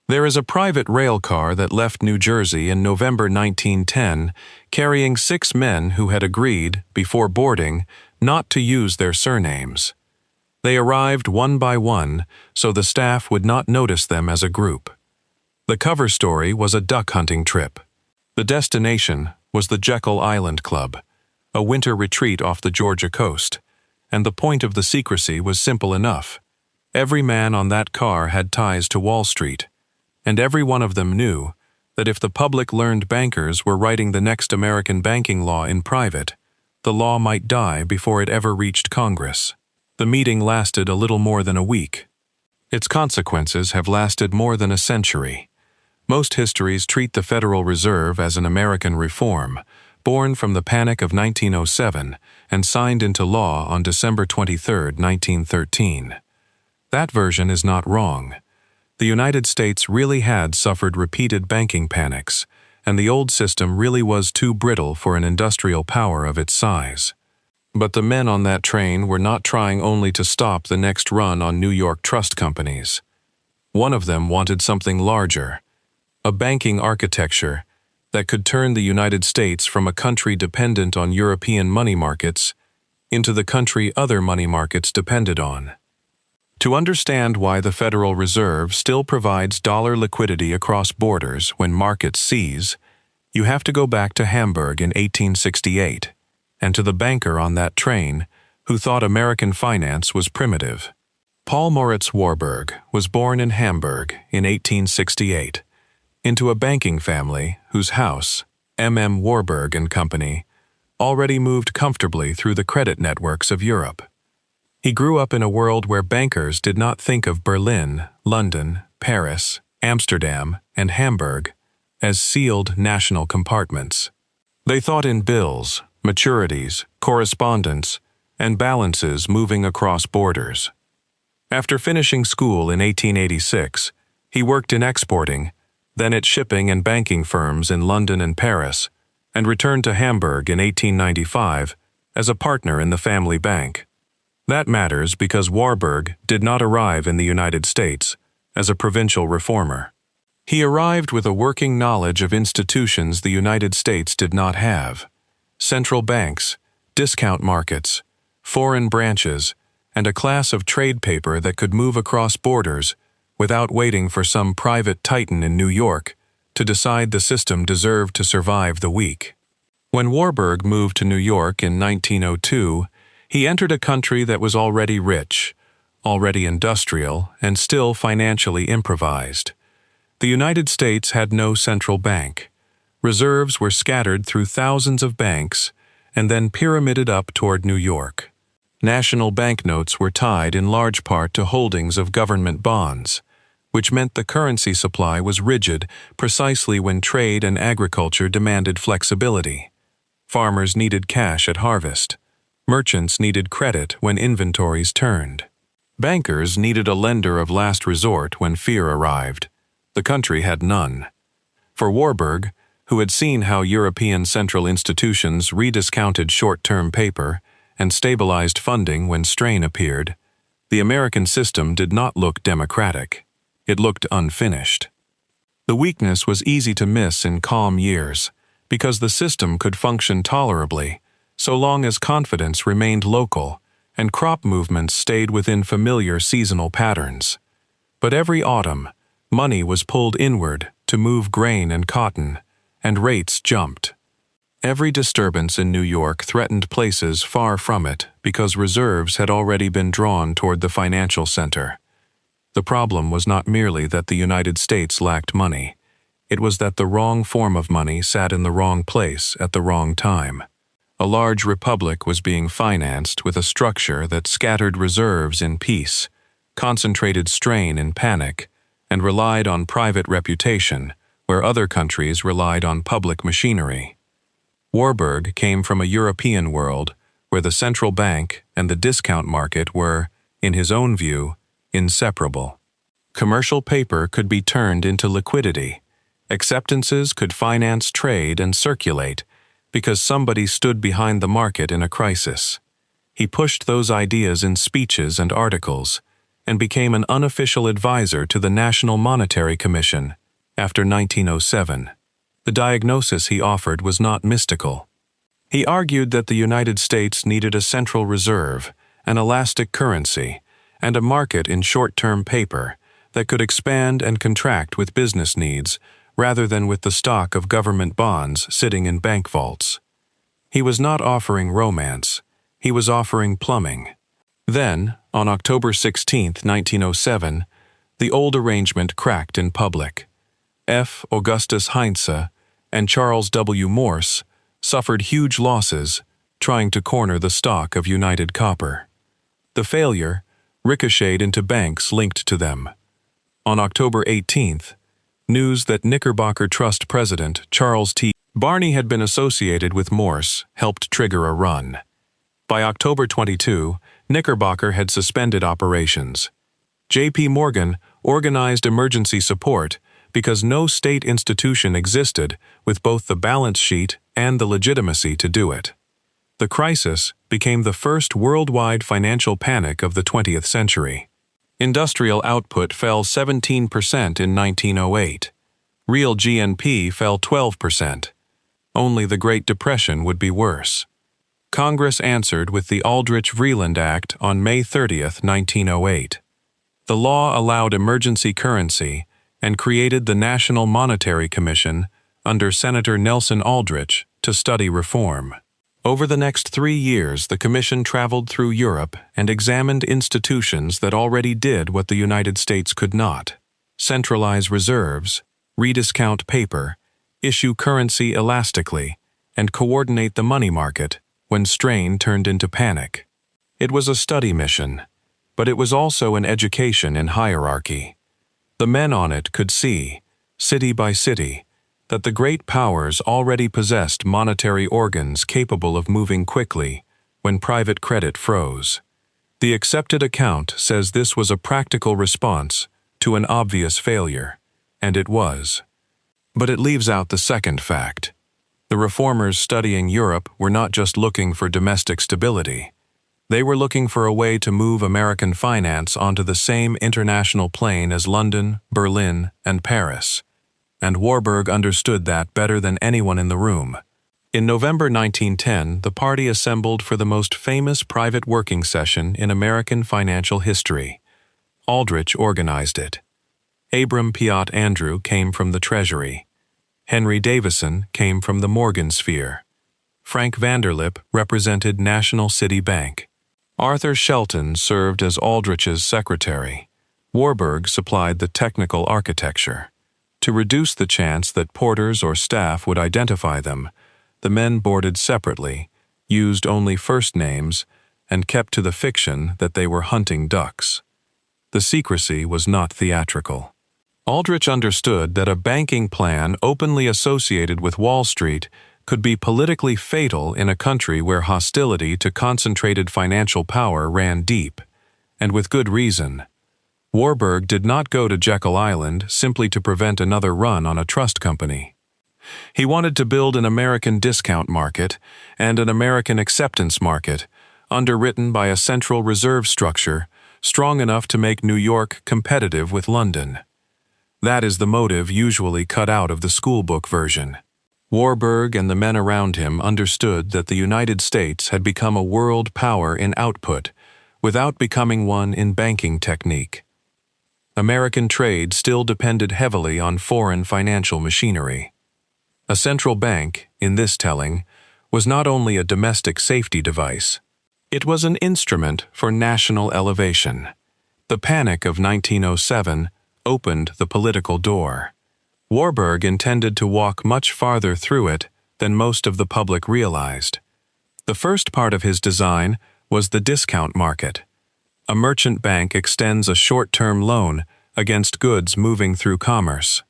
There is a private rail car that left New Jersey in November 1910, carrying 6 men who had agreed, before boarding, not to use their surnames. They arrived one by one, so the staff would not notice them as a group. The cover story was a duck hunting trip. The destination was the Jekyll Island Club, a winter retreat off the Georgia coast, and the point of the secrecy was simple enough. Every man on that car had ties to Wall Street, and every one of them knew that if the public learned bankers were writing the next American banking law in private, the law might die before it ever reached Congress. The meeting lasted a little more than a week. Its consequences have lasted more than a century. Most histories treat the Federal Reserve as an American reform, born from the Panic of 1907 and signed into law on December 23, 1913. That version is not wrong. The United States really had suffered repeated banking panics, and the old system really was too brittle for an industrial power of its size. But the men on that train were not trying only to stop the next run on New York trust companies. One of them wanted something larger, a banking architecture that could turn the United States from a country dependent on European money markets into the country other money markets depended on. To understand why the Federal Reserve still provides dollar liquidity across borders when markets seize, you have to go back to Hamburg in 1868 and to the banker on that train who thought American finance was primitive. Paul Moritz Warburg was born in Hamburg in 1868 into a banking family whose house, M.M. Warburg and Company, already moved comfortably through the credit networks of Europe. He grew up in a world where bankers did not think of Berlin, London, Paris, Amsterdam, and Hamburg as sealed national compartments. They thought in bills, maturities, correspondence, and balances moving across borders. After finishing school in 1886, he worked in exporting, then at shipping and banking firms in London and Paris, and returned to Hamburg in 1895 as a partner in the family bank. That matters because Warburg did not arrive in the United States as a provincial reformer. He arrived with a working knowledge of institutions the United States did not have: central banks, discount markets, foreign branches, and a class of trade paper that could move across borders without waiting for some private titan in New York to decide the system deserved to survive the week. When Warburg moved to New York in 1902, he entered a country that was already rich, already industrial, and still financially improvised. The United States had no central bank. Reserves were scattered through thousands of banks and then pyramided up toward New York. National banknotes were tied in large part to holdings of government bonds, which meant the currency supply was rigid precisely when trade and agriculture demanded flexibility. Farmers needed cash at harvest. Merchants needed credit when inventories turned. Bankers needed a lender of last resort when fear arrived. The country had none. For Warburg, who had seen how European central institutions rediscounted short-term paper and stabilized funding when strain appeared, the American system did not look democratic. It looked unfinished. The weakness was easy to miss in calm years, because the system could function tolerably so long as confidence remained local and crop movements stayed within familiar seasonal patterns. But every autumn, money was pulled inward to move grain and cotton, and rates jumped. Every disturbance in New York threatened places far from it because reserves had already been drawn toward the financial center. The problem was not merely that the United States lacked money. It was that the wrong form of money sat in the wrong place at the wrong time. A large republic was being financed with a structure that scattered reserves in peace, concentrated strain in panic, and relied on private reputation, where other countries relied on public machinery. Warburg came from a European world where the central bank and the discount market were, in his own view, inseparable. Commercial paper could be turned into liquidity. Acceptances could finance trade and circulate because somebody stood behind the market in a crisis. He pushed those ideas in speeches and articles, and became an unofficial advisor to the National Monetary Commission after 1907. The diagnosis he offered was not mystical. He argued that the United States needed a central reserve, an elastic currency, and a market in short-term paper that could expand and contract with business needs rather than with the stock of government bonds sitting in bank vaults. He was not offering romance, he was offering plumbing. Then, on October 16, 1907, the old arrangement cracked in public. F. Augustus Heinze and Charles W. Morse suffered huge losses trying to corner the stock of United Copper. The failure ricocheted into banks linked to them. On October 18th, news that Knickerbocker Trust President Charles T. Barney had been associated with Morse helped trigger a run. By October 22, Knickerbocker had suspended operations. J.P. Morgan organized emergency support because no state institution existed with both the balance sheet and the legitimacy to do it. The crisis became the first worldwide financial panic of the 20th century. Industrial output fell 17% in 1908. Real GNP fell 12%. Only the Great Depression would be worse. Congress answered with the Aldrich-Vreeland Act on May 30, 1908. The law allowed emergency currency and created the National Monetary Commission under Senator Nelson Aldrich to study reform. Over the next 3 years, the commission traveled through Europe and examined institutions that already did what the United States could not: centralize reserves, rediscount paper, issue currency elastically, and coordinate the money market when strain turned into panic. It was a study mission, but it was also an education in hierarchy. The men on it could see, city by city, that the great powers already possessed monetary organs capable of moving quickly when private credit froze. The accepted account says this was a practical response to an obvious failure, and it was. But it leaves out the second fact. The reformers studying Europe were not just looking for domestic stability. They were looking for a way to move American finance onto the same international plane as London, Berlin, and Paris. And Warburg understood that better than anyone in the room. In November 1910, the party assembled for the most famous private working session in American financial history. Aldrich organized it. Abram Piatt Andrew came from the Treasury. Henry Davison came from the Morgan sphere. Frank Vanderlip represented National City Bank. Arthur Shelton served as Aldrich's secretary. Warburg supplied the technical architecture. To reduce the chance that porters or staff would identify them, the men boarded separately, used only first names, and kept to the fiction that they were hunting ducks. The secrecy was not theatrical. Aldrich understood that a banking plan openly associated with Wall Street could be politically fatal in a country where hostility to concentrated financial power ran deep, and with good reason. Warburg did not go to Jekyll Island simply to prevent another run on a trust company. He wanted to build an American discount market and an American acceptance market, underwritten by a central reserve structure strong enough to make New York competitive with London. That is the motive usually cut out of the schoolbook version. Warburg and the men around him understood that the United States had become a world power in output without becoming one in banking technique. American trade still depended heavily on foreign financial machinery. A central bank, in this telling, was not only a domestic safety device. It was an instrument for national elevation. The panic of 1907 opened the political door. Warburg intended to walk much farther through it than most of the public realized. The first part of his design was the discount market. A merchant bank extends a short-term loan against goods moving through commerce.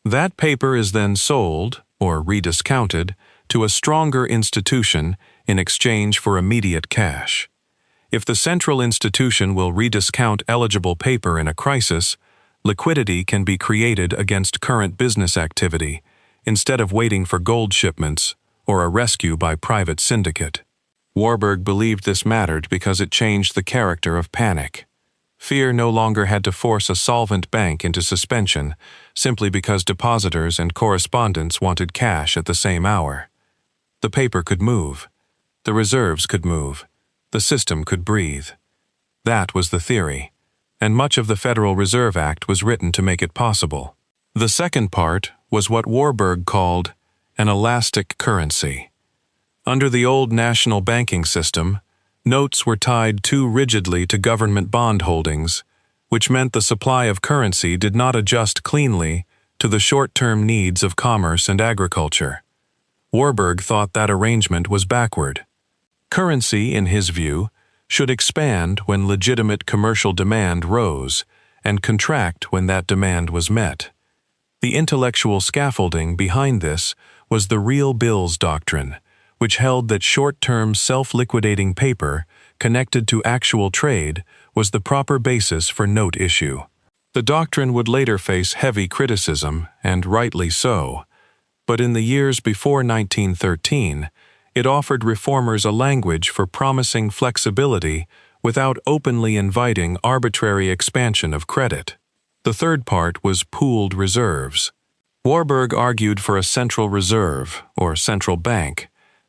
That paper is then sold, or rediscounted, to a stronger institution in exchange for immediate cash. If the central institution will rediscount eligible paper in a crisis, liquidity can be created against current business activity instead of waiting for gold shipments or a rescue by private syndicate. Warburg believed this mattered because it changed the character of panic. Fear no longer had to force a solvent bank into suspension simply because depositors and correspondents wanted cash at the same hour. The paper could move. The reserves could move. The system could breathe. That was the theory, and much of the Federal Reserve Act was written to make it possible. The second part was what Warburg called an elastic currency. Under the old national banking system, notes were tied too rigidly to government bond holdings, which meant the supply of currency did not adjust cleanly to the short-term needs of commerce and agriculture. Warburg thought that arrangement was backward. Currency, in his view, should expand when legitimate commercial demand rose and contract when that demand was met. The intellectual scaffolding behind this was the real bills doctrine, which held that short-term self-liquidating paper connected to actual trade was the proper basis for note issue. The doctrine would later face heavy criticism, and rightly so, but in the years before 1913, it offered reformers a language for promising flexibility without openly inviting arbitrary expansion of credit. The third part was pooled reserves. Warburg argued for a central reserve, or central bank,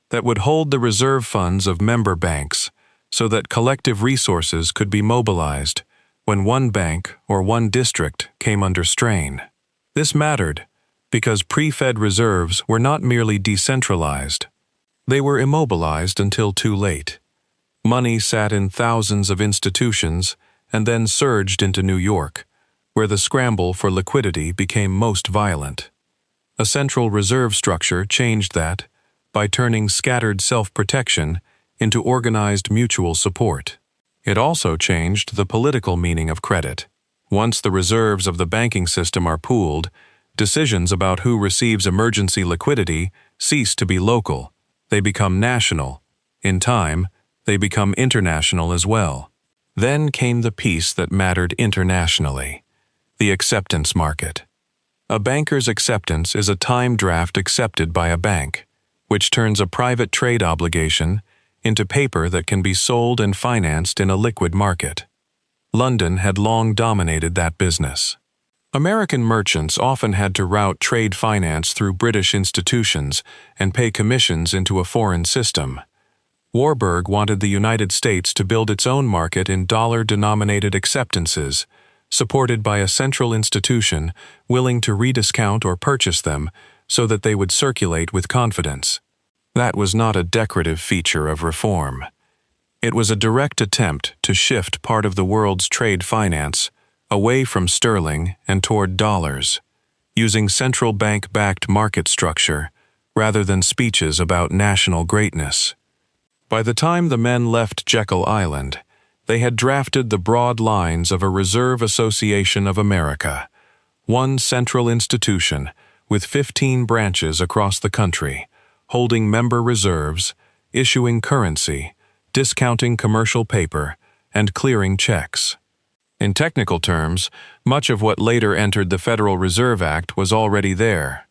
that would hold the reserve funds of member banks so that collective resources could be mobilized when one bank or one district came under strain. This mattered because pre-Fed reserves were not merely decentralized. They were immobilized until too late. Money sat in thousands of institutions and then surged into New York, where the scramble for liquidity became most violent. A central reserve structure changed that by turning scattered self-protection into organized mutual support. It also changed the political meaning of credit. Once the reserves of the banking system are pooled, decisions about who receives emergency liquidity cease to be local. They become national. In time, they become international as well. Then came the piece that mattered internationally: the acceptance market. A banker's acceptance is a time draft accepted by a bank, which turns a private trade obligation into paper that can be sold and financed in a liquid market. London had long dominated that business. American merchants often had to route trade finance through British institutions and pay commissions into a foreign system. Warburg wanted the United States to build its own market in dollar-denominated acceptances, supported by a central institution willing to rediscount or purchase them so that they would circulate with confidence. That was not a decorative feature of reform. It was a direct attempt to shift part of the world's trade finance away from sterling and toward dollars, using central bank-backed market structure rather than speeches about national greatness. By the time the men left Jekyll Island, they had drafted the broad lines of a Reserve Association of America, one central institution with 15 branches across the country, holding member reserves, issuing currency, discounting commercial paper, and clearing checks. In technical terms, much of what later entered the Federal Reserve Act was already there.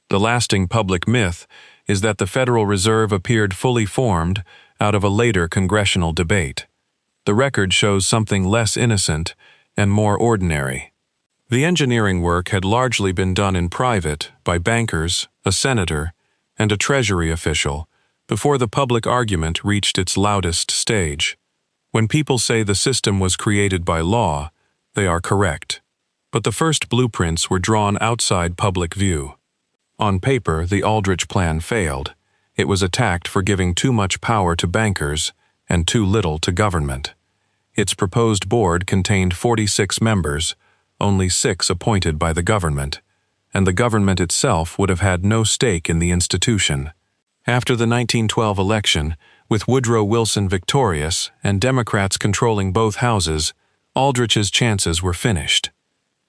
The lasting public myth is that the Federal Reserve appeared fully formed out of a later congressional debate. The record shows something less innocent and more ordinary. The engineering work had largely been done in private by bankers, a senator, and a Treasury official before the public argument reached its loudest stage. When people say the system was created by law, they are correct. But the first blueprints were drawn outside public view. On paper, the Aldrich Plan failed. It was attacked for giving too much power to bankers and too little to government. Its proposed board contained 46 members, only 6 appointed by the government, and the government itself would have had no stake in the institution. After the 1912 election, with Woodrow Wilson victorious and Democrats controlling both houses, Aldrich's chances were finished.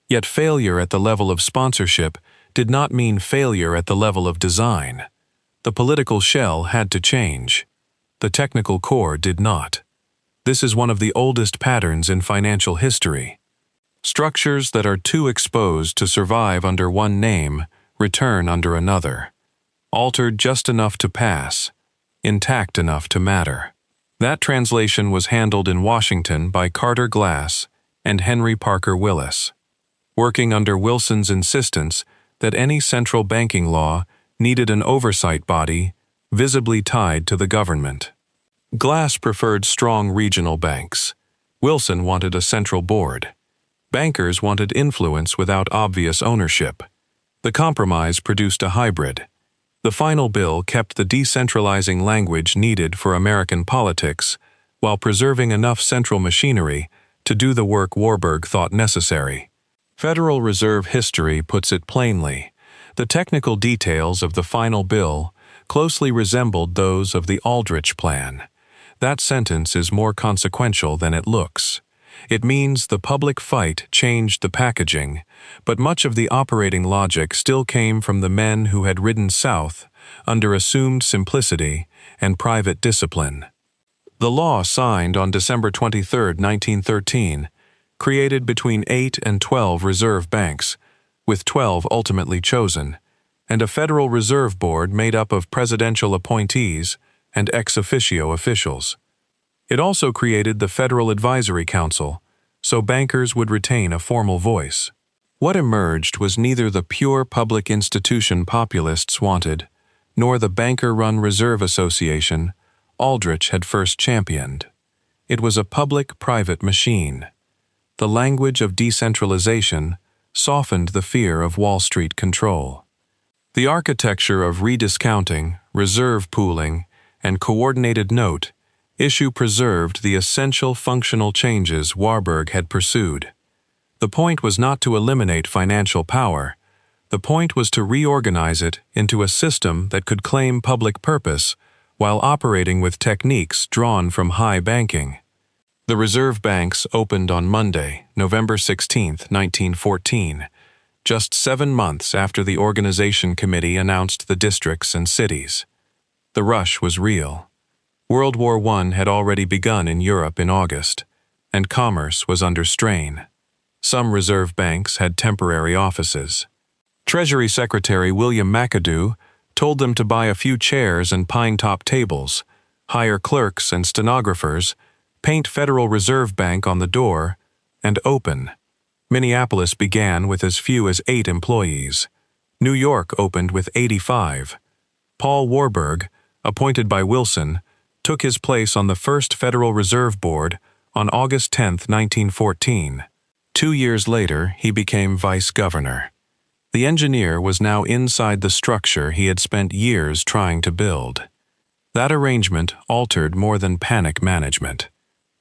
Yet failure at the level of sponsorship did not mean failure at the level of design. The political shell had to change. The technical core did not. This is one of the oldest patterns in financial history. Structures that are too exposed to survive under one name return under another. Altered just enough to pass, intact enough to matter. That translation was handled in Washington by Carter Glass and Henry Parker Willis, working under Wilson's insistence that any central banking law needed an oversight body visibly tied to the government. Glass preferred strong regional banks. Wilson wanted a central board. Bankers wanted influence without obvious ownership. The compromise produced a hybrid. The final bill kept the decentralizing language needed for American politics while preserving enough central machinery to do the work Warburg thought necessary. Federal Reserve history puts it plainly. The technical details of the final bill closely resembled those of the Aldrich Plan. That sentence is more consequential than it looks. It means the public fight changed the packaging, but much of the operating logic still came from the men who had ridden south under assumed simplicity and private discipline. The law signed on December 23, 1913, created between 8 and 12 reserve banks, with 12 ultimately chosen, and a Federal Reserve Board made up of presidential appointees and ex officio officials. It also created the Federal Advisory Council, so bankers would retain a formal voice. What emerged was neither the pure public institution populists wanted, nor the banker-run Reserve Association Aldrich had first championed. It was a public-private machine. The language of decentralization softened the fear of Wall Street control. The architecture of rediscounting, reserve pooling, and coordinated note issue preserved the essential functional changes Warburg had pursued. The point was not to eliminate financial power. The point was to reorganize it into a system that could claim public purpose while operating with techniques drawn from high banking. The reserve banks opened on Monday, November 16, 1914, just 7 months after the organization committee announced the districts and cities. The rush was real. World War I had already begun in Europe in August, and commerce was under strain. Some reserve banks had temporary offices. Treasury Secretary William McAdoo told them to buy a few chairs and pine-top tables, hire clerks and stenographers, paint Federal Reserve Bank on the door, and open. Minneapolis began with as few as 8 employees. New York opened with 85. Paul Warburg, appointed by Wilson, took his place on the first Federal Reserve Board on August 10, 1914. 2 years later, he became vice governor. The engineer was now inside the structure he had spent years trying to build. That arrangement altered more than panic management.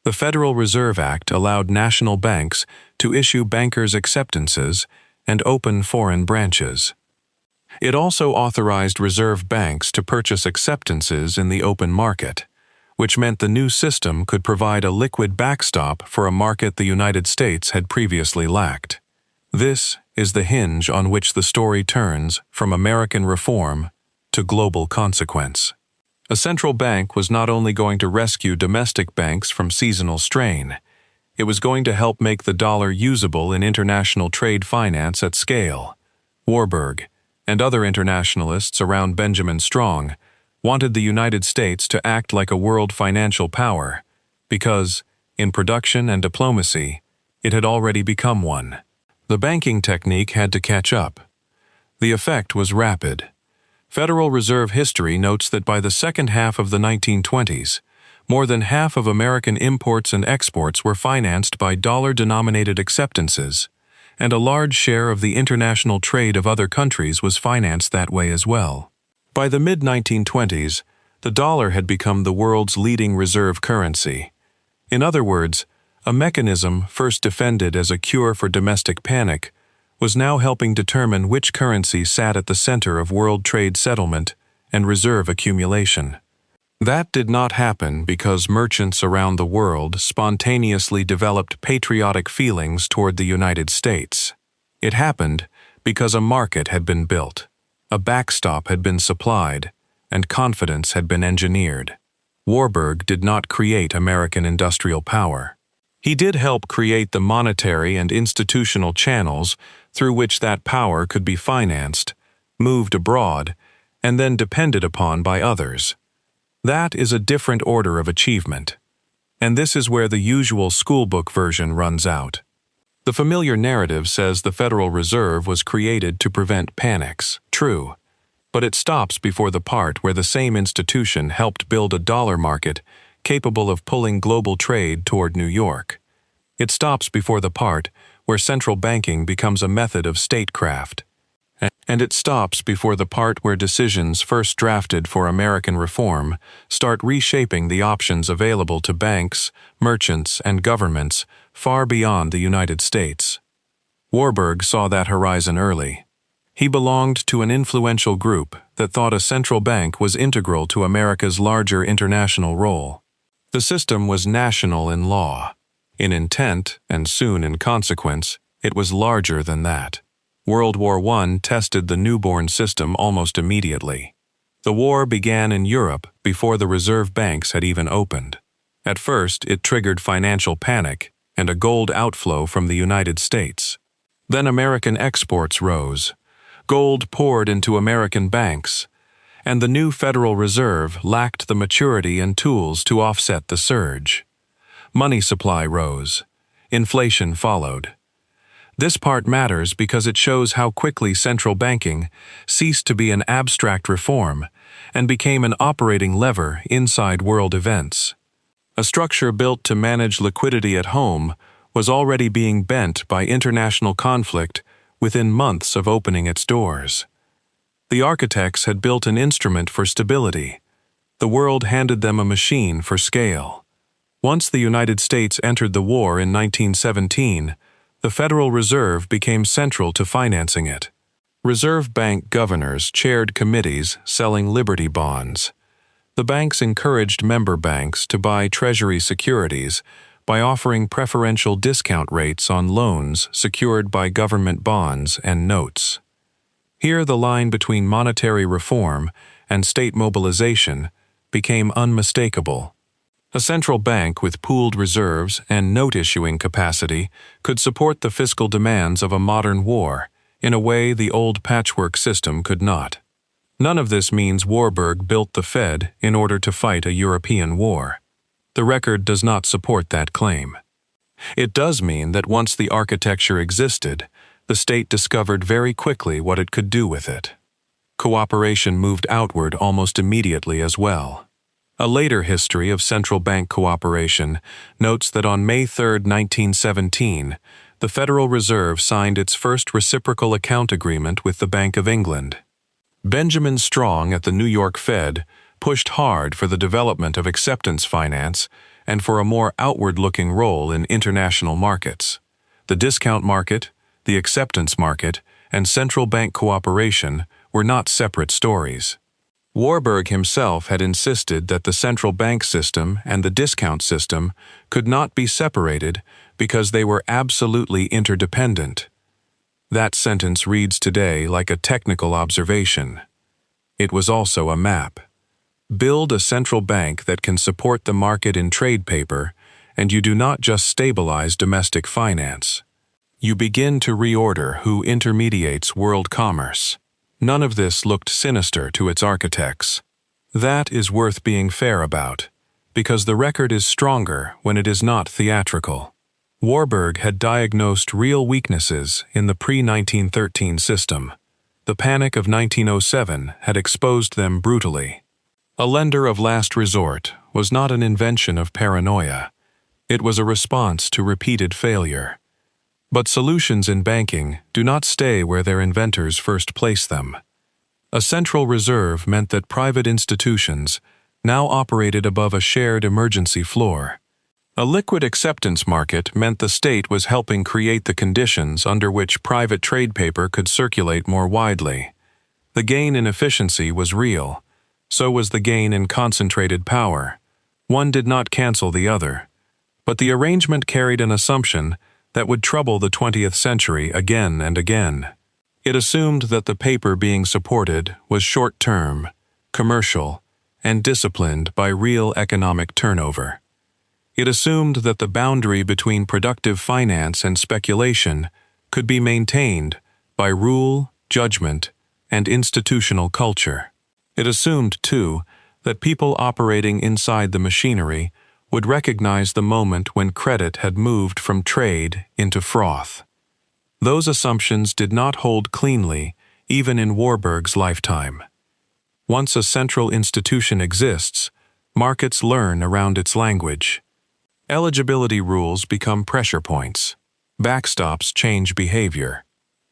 The Federal Reserve Act allowed national banks to issue bankers' acceptances and open foreign branches. It also authorized reserve banks to purchase acceptances in the open market, which meant the new system could provide a liquid backstop for a market the United States had previously lacked. This is the hinge on which the story turns from American reform to global consequence. A central bank was not only going to rescue domestic banks from seasonal strain, it was going to help make the dollar usable in international trade finance at scale. Warburg and other internationalists around Benjamin Strong wanted the United States to act like a world financial power because, in production and diplomacy, it had already become one. The banking technique had to catch up. The effect was rapid. Federal Reserve history notes that by the second half of the 1920s, more than half of American imports and exports were financed by dollar-denominated acceptances, and a large share of the international trade of other countries was financed that way as well. By the mid-1920s, the dollar had become the world's leading reserve currency. In other words, a mechanism first defended as a cure for domestic panic was now helping determine which currency sat at the center of world trade settlement and reserve accumulation. That did not happen because merchants around the world spontaneously developed patriotic feelings toward the United States. It happened because a market had been built, a backstop had been supplied, and confidence had been engineered. Warburg did not create American industrial power. He did help create the monetary and institutional channels through which that power could be financed, moved abroad, and then depended upon by others. That is a different order of achievement. And this is where the usual schoolbook version runs out. The familiar narrative says the Federal Reserve was created to prevent panics. True. But it stops before the part where the same institution helped build a dollar market capable of pulling global trade toward New York. It stops before the part where central banking becomes a method of statecraft. And it stops before the part where decisions first drafted for American reform start reshaping the options available to banks, merchants, and governments far beyond the United States. Warburg saw that horizon early. He belonged to an influential group that thought a central bank was integral to America's larger international role. The system was national in law. In intent, and soon in consequence, it was larger than that. World War I tested the newborn system almost immediately. The war began in Europe before the reserve banks had even opened. At first, it triggered financial panic and a gold outflow from the United States. Then American exports rose. Gold poured into American banks, and the new Federal Reserve lacked the maturity and tools to offset the surge. Money supply rose. Inflation followed. This part matters because it shows how quickly central banking ceased to be an abstract reform and became an operating lever inside world events. A structure built to manage liquidity at home was already being bent by international conflict within months of opening its doors. The architects had built an instrument for stability. The world handed them a machine for scale. Once the United States entered the war in 1917, the Federal Reserve became central to financing it. Reserve Bank governors chaired committees selling Liberty bonds. The banks encouraged member banks to buy Treasury securities by offering preferential discount rates on loans secured by government bonds and notes. Here the line between monetary reform and state mobilization became unmistakable. A central bank with pooled reserves and note-issuing capacity could support the fiscal demands of a modern war in a way the old patchwork system could not. None of this means Warburg built the Fed in order to fight a European war. The record does not support that claim. It does mean that once the architecture existed, the state discovered very quickly what it could do with it. Cooperation moved outward almost immediately as well. A later history of central bank cooperation notes that on May 3, 1917, the Federal Reserve signed its first reciprocal account agreement with the Bank of England. Benjamin Strong at the New York Fed pushed hard for the development of acceptance finance and for a more outward-looking role in international markets. The discount market, the acceptance market, and central bank cooperation were not separate stories. Warburg himself had insisted that the central bank system and the discount system could not be separated because they were absolutely interdependent. That sentence reads today like a technical observation. It was also a map. Build a central bank that can support the market in trade paper, and you do not just stabilize domestic finance. You begin to reorder who intermediates world commerce. None of this looked sinister to its architects. That is worth being fair about, because the record is stronger when it is not theatrical. Warburg had diagnosed real weaknesses in the pre-1913 system. The panic of 1907 had exposed them brutally. A lender of last resort was not an invention of paranoia. It was a response to repeated failure. But solutions in banking do not stay where their inventors first placed them. A central reserve meant that private institutions now operated above a shared emergency floor. A liquid acceptance market meant the state was helping create the conditions under which private trade paper could circulate more widely. The gain in efficiency was real. So was the gain in concentrated power. One did not cancel the other. But the arrangement carried an assumption that would trouble the 20th century again and again. It assumed that the paper being supported was short-term, commercial, and disciplined by real economic turnover. It assumed that the boundary between productive finance and speculation could be maintained by rule, judgment, and institutional culture. It assumed, too, that people operating inside the machinery would recognize the moment when credit had moved from trade into froth. Those assumptions did not hold cleanly, even in Warburg's lifetime. Once a central institution exists, markets learn around its language. Eligibility rules become pressure points. Backstops change behavior.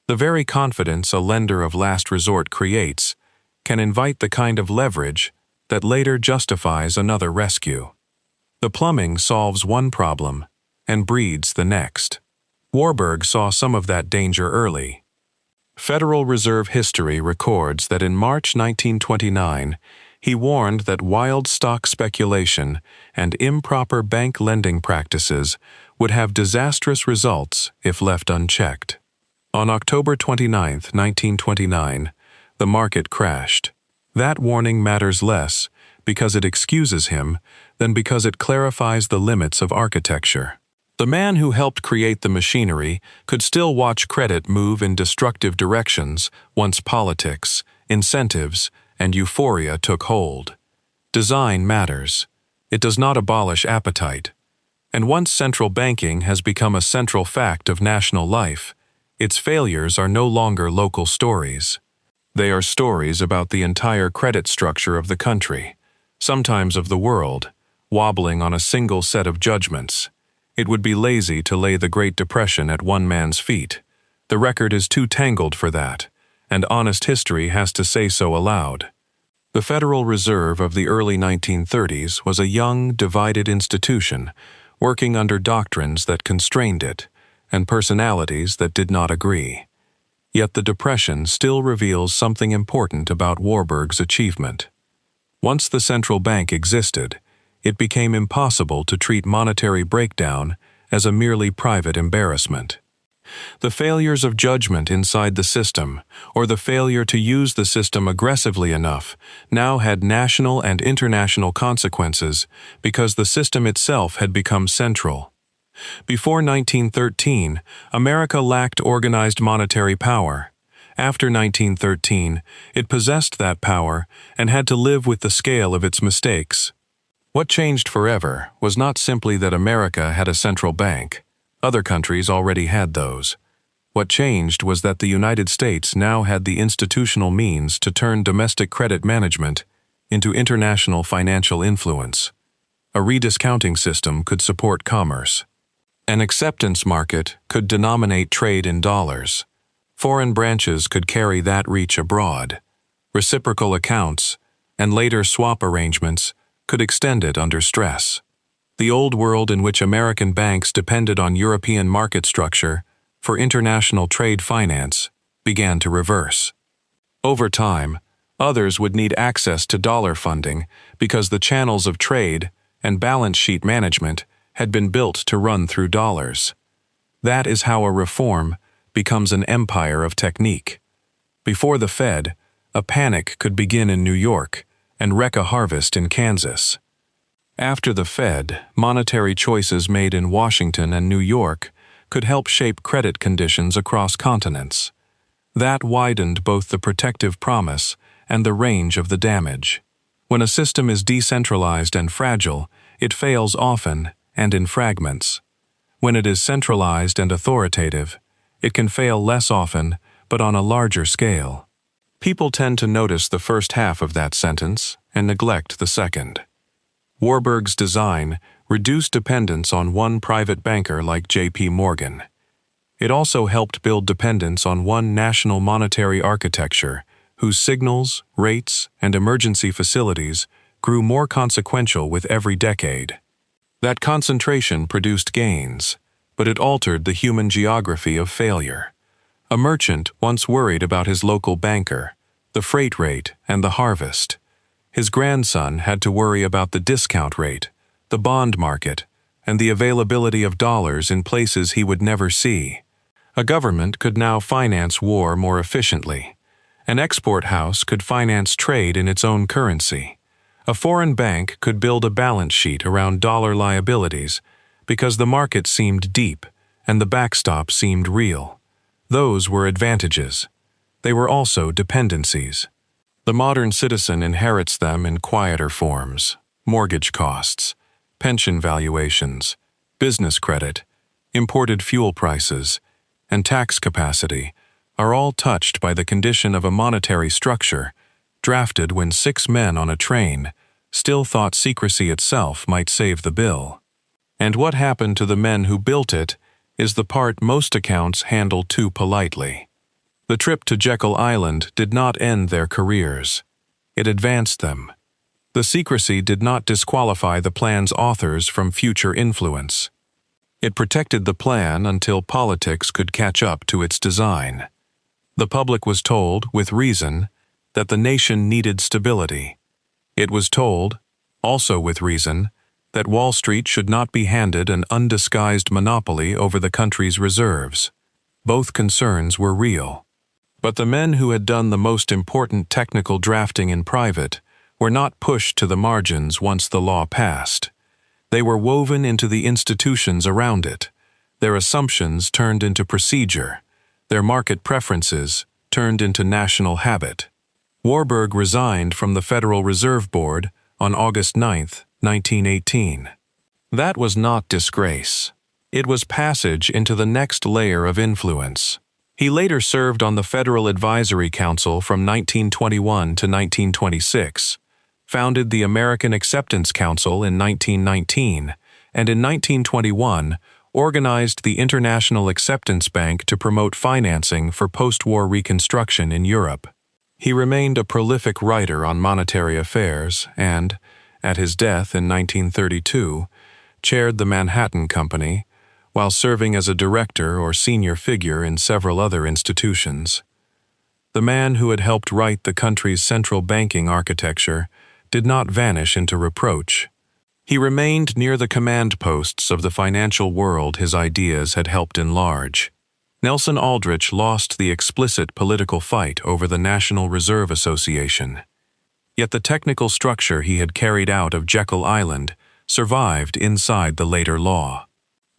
The very confidence a lender of last resort creates can invite the kind of leverage that later justifies another rescue. The plumbing solves one problem and breeds the next. Warburg saw some of that danger early. Federal Reserve history records that in March 1929, he warned that wild stock speculation and improper bank lending practices would have disastrous results if left unchecked. On October 29, 1929, the market crashed. That warning matters less because it excuses him than because it clarifies the limits of architecture. The man who helped create the machinery could still watch credit move in destructive directions once politics, incentives, and euphoria took hold. Design matters. It does not abolish appetite. And once central banking has become a central fact of national life, its failures are no longer local stories. They are stories about the entire credit structure of the country, sometimes of the world, wobbling on a single set of judgments. It would be lazy to lay the Great Depression at one man's feet. The record is too tangled for that, and honest history has to say so aloud. The Federal Reserve of the early 1930s was a young, divided institution, working under doctrines that constrained it, and personalities that did not agree. Yet the Depression still reveals something important about Warburg's achievement. Once the central bank existed, it became impossible to treat monetary breakdown as a merely private embarrassment. The failures of judgment inside the system, or the failure to use the system aggressively enough, now had national and international consequences because the system itself had become central. Before 1913, America lacked organized monetary power. After 1913, it possessed that power and had to live with the scale of its mistakes. What changed forever was not simply that America had a central bank. Other countries already had those. What changed was that the United States now had the institutional means to turn domestic credit management into international financial influence. A rediscounting system could support commerce. An acceptance market could denominate trade in dollars. Foreign branches could carry that reach abroad. Reciprocal accounts, and later swap arrangements, could extend it under stress. The old world in which American banks depended on European market structure for international trade finance began to reverse. Over time, others would need access to dollar funding because the channels of trade and balance sheet management had been built to run through dollars. That is how a reform becomes an empire of technique. Before the Fed, a panic could begin in New York and wreak a harvest in Kansas. After the Fed, monetary choices made in Washington and New York could help shape credit conditions across continents. That widened both the protective promise and the range of the damage. When a system is decentralized and fragile, it fails often and in fragments. When it is centralized and authoritative, it can fail less often but on a larger scale. People tend to notice the first half of that sentence and neglect the second. Warburg's design reduced dependence on one private banker like J.P. Morgan. It also helped build dependence on one national monetary architecture whose signals, rates, and emergency facilities grew more consequential with every decade. That concentration produced gains, but it altered the human geography of failure. A merchant once worried about his local banker, the freight rate, and the harvest. His grandson had to worry about the discount rate, the bond market, and the availability of dollars in places he would never see. A government could now finance war more efficiently. An export house could finance trade in its own currency. A foreign bank could build a balance sheet around dollar liabilities because the market seemed deep and the backstop seemed real. Those were advantages. They were also dependencies. The modern citizen inherits them in quieter forms: mortgage costs, pension valuations, business credit, imported fuel prices, and tax capacity are all touched by the condition of a monetary structure drafted when 6 men on a train still thought secrecy itself might save the bill. And what happened to the men who built it is the part most accounts handle too politely. The trip to Jekyll Island did not end their careers. It advanced them. The secrecy did not disqualify the plan's authors from future influence. It protected the plan until politics could catch up to its design. The public was told, with reason, that the nation needed stability. It was told, also with reason, that Wall Street should not be handed an undisguised monopoly over the country's reserves. Both concerns were real. But the men who had done the most important technical drafting in private were not pushed to the margins once the law passed. They were woven into the institutions around it. Their assumptions turned into procedure. Their market preferences turned into national habit. Warburg resigned from the Federal Reserve Board on August 9, 1918. That was not disgrace. It was passage into the next layer of influence. He later served on the Federal Advisory Council from 1921 to 1926, founded the American Acceptance Council in 1919, and in 1921 organized the International Acceptance Bank to promote financing for post-war reconstruction in Europe. He remained a prolific writer on monetary affairs and, at his death in 1932, chaired the Manhattan Company, while serving as a director or senior figure in several other institutions. The man who had helped write the country's central banking architecture did not vanish into reproach. He remained near the command posts of the financial world his ideas had helped enlarge. Nelson Aldrich lost the explicit political fight over the National Reserve Association. Yet the technical structure he had carried out of Jekyll Island survived inside the later law.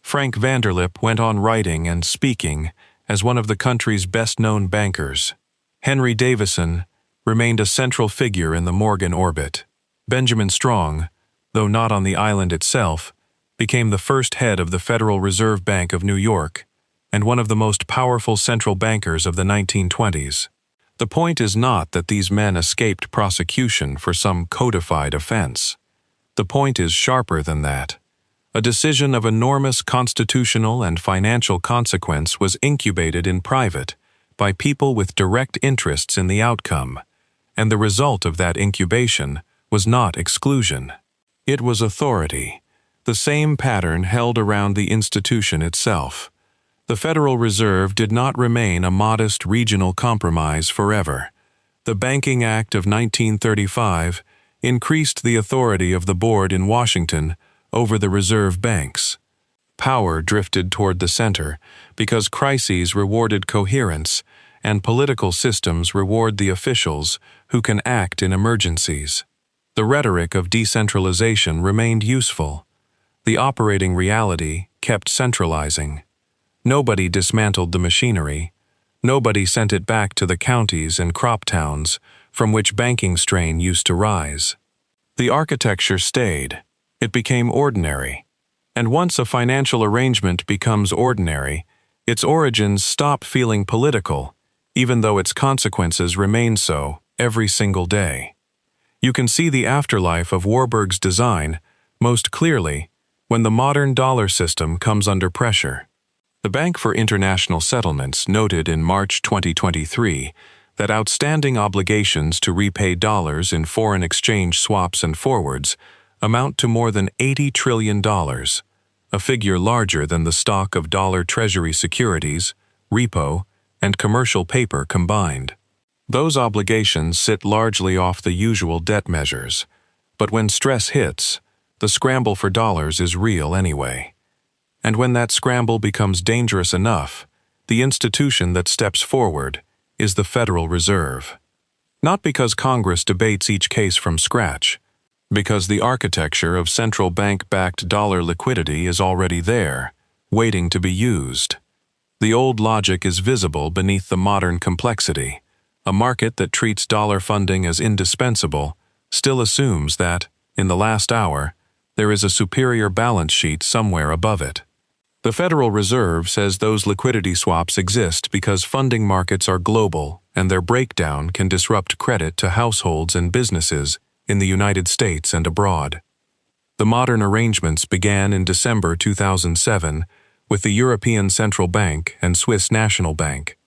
Frank Vanderlip went on writing and speaking as one of the country's best-known bankers. Henry Davison remained a central figure in the Morgan orbit. Benjamin Strong, though not on the island itself, became the first head of the Federal Reserve Bank of New York and one of the most powerful central bankers of the 1920s. The point is not that these men escaped prosecution for some codified offense. The point is sharper than that. A decision of enormous constitutional and financial consequence was incubated in private by people with direct interests in the outcome, and the result of that incubation was not exclusion. It was authority, the same pattern held around the institution itself. The Federal Reserve did not remain a modest regional compromise forever. The Banking Act of 1935 increased the authority of the board in Washington over the reserve banks. Power drifted toward the center because crises rewarded coherence and political systems reward the officials who can act in emergencies. The rhetoric of decentralization remained useful. The operating reality kept centralizing. Nobody dismantled the machinery. Nobody sent it back to the counties and crop towns from which banking strain used to rise. The architecture stayed. It became ordinary. And once a financial arrangement becomes ordinary, its origins stop feeling political, even though its consequences remain so every single day. You can see the afterlife of Warburg's design most clearly when the modern dollar system comes under pressure. The Bank for International Settlements noted in March 2023 that outstanding obligations to repay dollars in foreign exchange swaps and forwards amount to more than $80 trillion, a figure larger than the stock of dollar treasury securities, repo, and commercial paper combined. Those obligations sit largely off the usual debt measures, but when stress hits, the scramble for dollars is real anyway. And when that scramble becomes dangerous enough, the institution that steps forward is the Federal Reserve. Not because Congress debates each case from scratch, because the architecture of central bank-backed dollar liquidity is already there, waiting to be used. The old logic is visible beneath the modern complexity. A market that treats dollar funding as indispensable still assumes that, in the last hour, There is a superior balance sheet somewhere above it. The Federal Reserve says those liquidity swaps exist because funding markets are global and their breakdown can disrupt credit to households and businesses in the United States and abroad. The modern arrangements began in December 2007 with the European Central Bank and Swiss National Bank,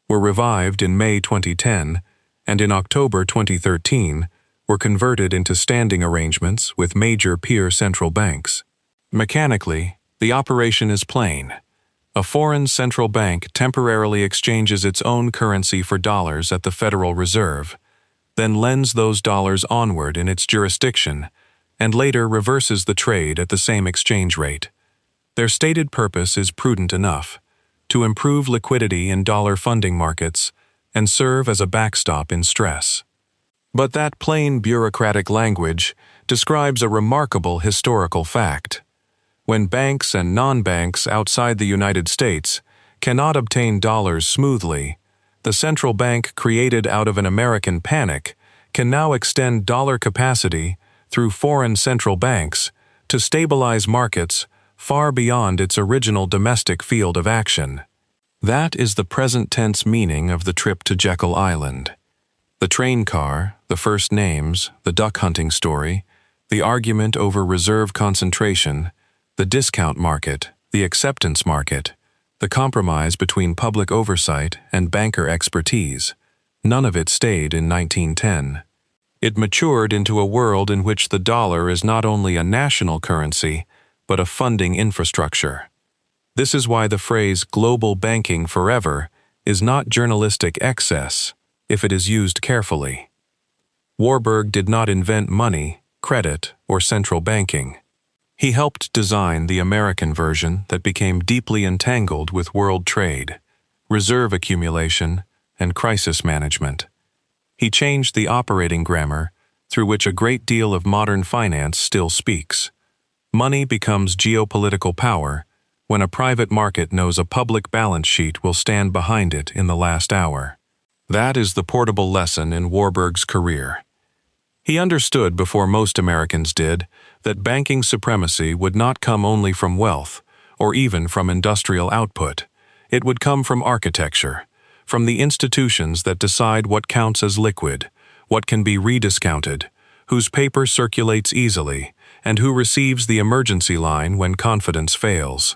were revived in May 2010, and in October 2013 were converted into standing arrangements with major peer central banks. Mechanically, the operation is plain. A foreign central bank temporarily exchanges its own currency for dollars at the Federal Reserve, then lends those dollars onward in its jurisdiction, and later reverses the trade at the same exchange rate. Their stated purpose is prudent enough: to improve liquidity in dollar funding markets and serve as a backstop in stress. But that plain bureaucratic language describes a remarkable historical fact. When banks and non-banks outside the United States cannot obtain dollars smoothly, the central bank created out of an American panic can now extend dollar capacity through foreign central banks to stabilize markets far beyond its original domestic field of action. That is the present tense meaning of the trip to Jekyll Island. The train car, the first names, the duck hunting story, the argument over reserve concentration, the discount market, the acceptance market, the compromise between public oversight and banker expertise, none of it stayed in 1910. It matured into a world in which the dollar is not only a national currency, but a funding infrastructure. This is why the phrase "global banking forever" is not journalistic excess, if it is used carefully. Warburg did not invent money, credit, or central banking. He helped design the American version that became deeply entangled with world trade, reserve accumulation, and crisis management. He changed the operating grammar through which a great deal of modern finance still speaks. Money becomes geopolitical power when a private market knows a public balance sheet will stand behind it in the last hour. That is the portable lesson in Warburg's career. He understood before most Americans did that banking supremacy would not come only from wealth or even from industrial output. It would come from architecture, from the institutions that decide what counts as liquid, what can be rediscounted, whose paper circulates easily, and who receives the emergency line when confidence fails.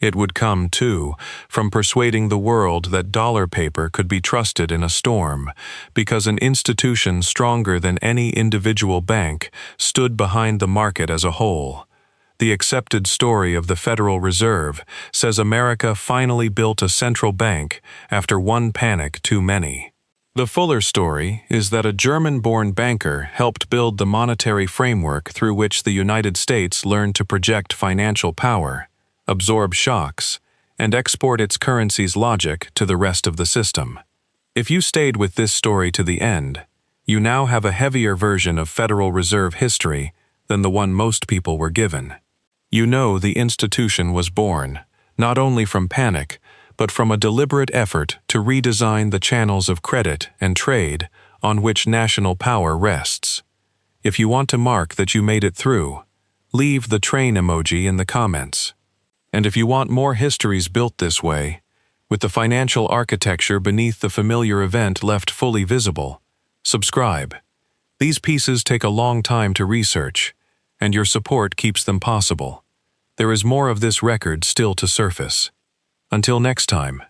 It would come, too, from persuading the world that dollar paper could be trusted in a storm, because an institution stronger than any individual bank stood behind the market as a whole. The accepted story of the Federal Reserve says America finally built a central bank after one panic too many. The fuller story is that a German-born banker helped build the monetary framework through which the United States learned to project financial power, absorb shocks, and export its currency's logic to the rest of the system. If you stayed with this story to the end, you now have a heavier version of Federal Reserve history than the one most people were given. You know the institution was born, not only from panic, but from a deliberate effort to redesign the channels of credit and trade on which national power rests. If you want to mark that you made it through, leave the train emoji in the comments. And if you want more histories built this way, with the financial architecture beneath the familiar event left fully visible, subscribe. These pieces take a long time to research, and your support keeps them possible. There is more of this record still to surface. Until next time.